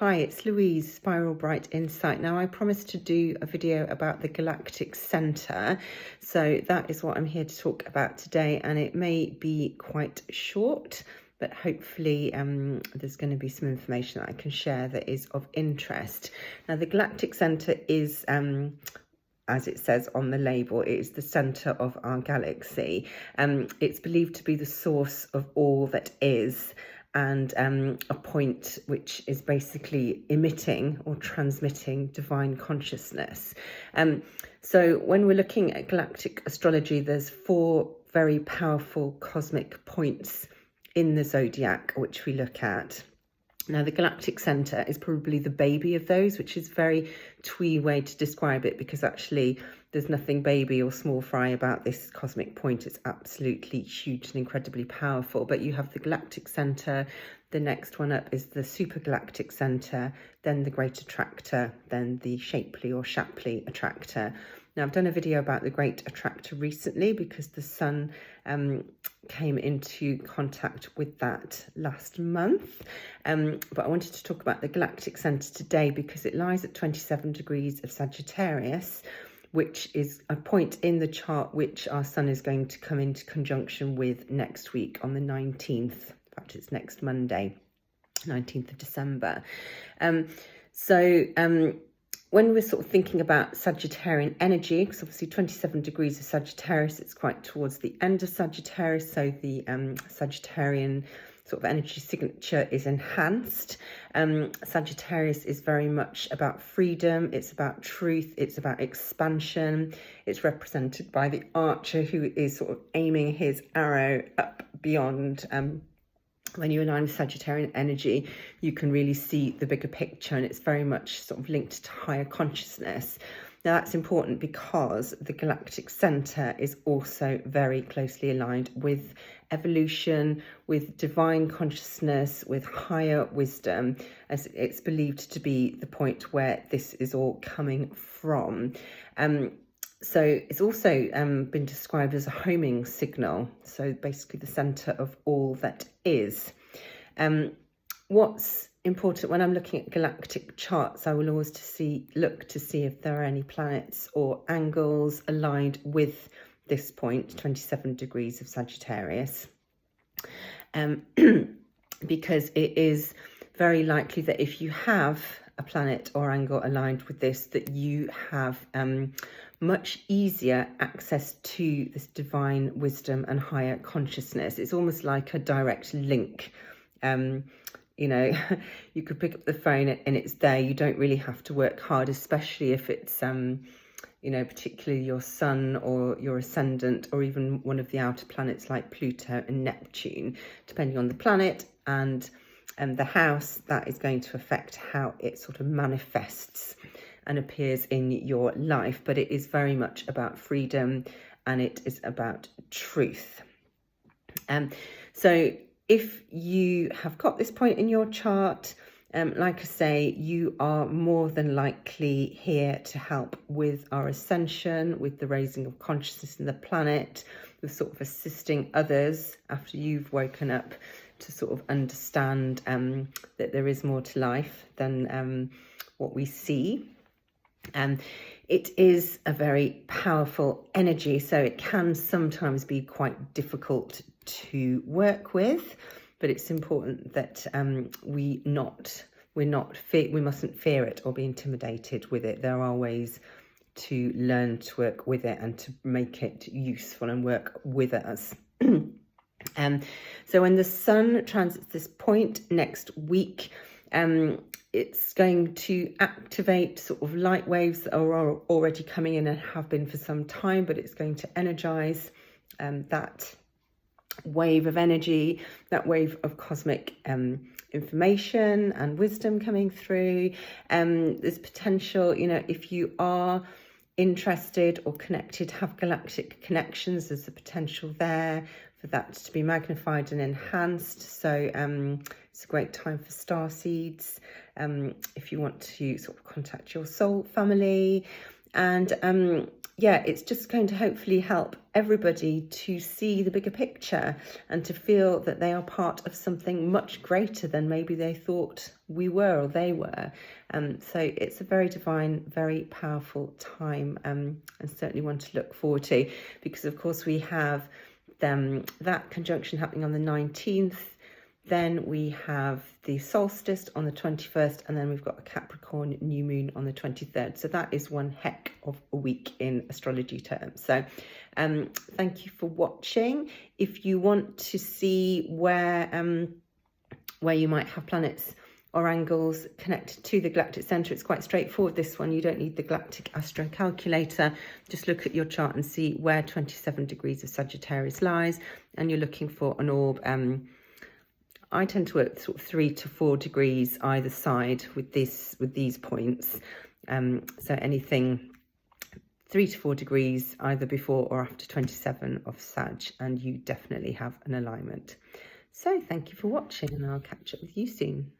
Hi, it's Louise, Spiral Bright Insight. Now, I promised to do a video about the Galactic Centre, so that is what I'm here to talk about today, and it may be quite short, but hopefully there's going to be some information that I can share that is of interest. Now, the Galactic Centre is as it says on the label, it is the centre of our galaxy. It's believed to be the source of all that is, and a point which is basically emitting or transmitting divine consciousness. So when we're looking at galactic astrology, there's 4 very powerful cosmic points in the zodiac which we look at. Now, the Galactic Centre is probably the baby of those, which is a very twee way to describe it, because actually there's nothing baby or small fry about this cosmic point. It's absolutely huge and incredibly powerful. But you have the Galactic Centre, the next one up is the Supergalactic Centre, then the Great Attractor, then the Shapely or Shapley Attractor. Now, I've done a video about the Great Attractor recently because the Sun came into contact with that last month. But I wanted to talk about the Galactic Centre today because it lies at 27 degrees of Sagittarius, which is a point in the chart which our Sun is going to come into conjunction with next week on the 19th. In fact, it's next Monday, 19th of December. When we're sort of thinking about Sagittarian energy, because obviously 27 degrees of Sagittarius, it's quite towards the end of Sagittarius, so the Sagittarian sort of energy signature is enhanced. Sagittarius is very much about freedom, it's about truth, it's about expansion. It's represented by the archer who is sort of aiming his arrow up beyond. When you align with Sagittarian energy, you can really see the bigger picture, and it's very much sort of linked to higher consciousness. Now, that's important because the Galactic Centre is also very closely aligned with evolution, with divine consciousness, with higher wisdom, as it's believed to be the point where this is all coming from. So it's also been described as a homing signal. So basically the centre of all that is. What's important when I'm looking at galactic charts, I will always look to see if there are any planets or angles aligned with this point, 27 degrees of Sagittarius. Because it is very likely that if you have a planet or angle aligned with this, that you have much easier access to this divine wisdom and higher consciousness. It's almost like a direct link. You know, you could pick up the phone and it's there. You don't really have to work hard, especially if it's, you know, particularly your sun or your ascendant, or even one of the outer planets like Pluto and Neptune. Depending on the planet and the house, that is going to affect how it sort of manifests and appears in your life. But it is very much about freedom, and it is about truth. So if you have got this point in your chart, like I say, you are more than likely here to help with our ascension, with the raising of consciousness in the planet, with sort of assisting others after you've woken up to sort of understand that there is more to life than what we see. It is a very powerful energy, so it can sometimes be quite difficult to work with, but it's important that we mustn't fear it or be intimidated with it. There are ways to learn to work with it and to make it useful and work with us. So when the Sun transits this point next week, it's going to activate sort of light waves that are already coming in and have been for some time, but it's going to energize that wave of energy, that wave of cosmic information and wisdom coming through. There's potential, you know, if you are interested or connected, have galactic connections, there's the potential there for that to be magnified and enhanced. So it's a great time for star seeds. If you want to sort of contact your soul family, and yeah, it's just going to hopefully help everybody to see the bigger picture and to feel that they are part of something much greater than maybe they thought we were or they were. So it's a very divine, very powerful time, and certainly one to look forward to, because of course we have that conjunction happening on the 19th. Then we have the solstice on the 21st, and then we've got a Capricorn new moon on the 23rd. So that is one heck of a week in astrology terms. So thank you for watching. If you want to see where you might have planets or angles connected to the Galactic Centre, it's quite straightforward, this one. You don't need the Galactic Astro Calculator. Just look at your chart and see where 27 degrees of Sagittarius lies, and you're looking for an orb. I tend to work sort of 3 to 4 degrees either side with these points. So anything 3 to 4 degrees either before or after 27 of Sag, and you definitely have an alignment. So thank you for watching, and I'll catch up with you soon.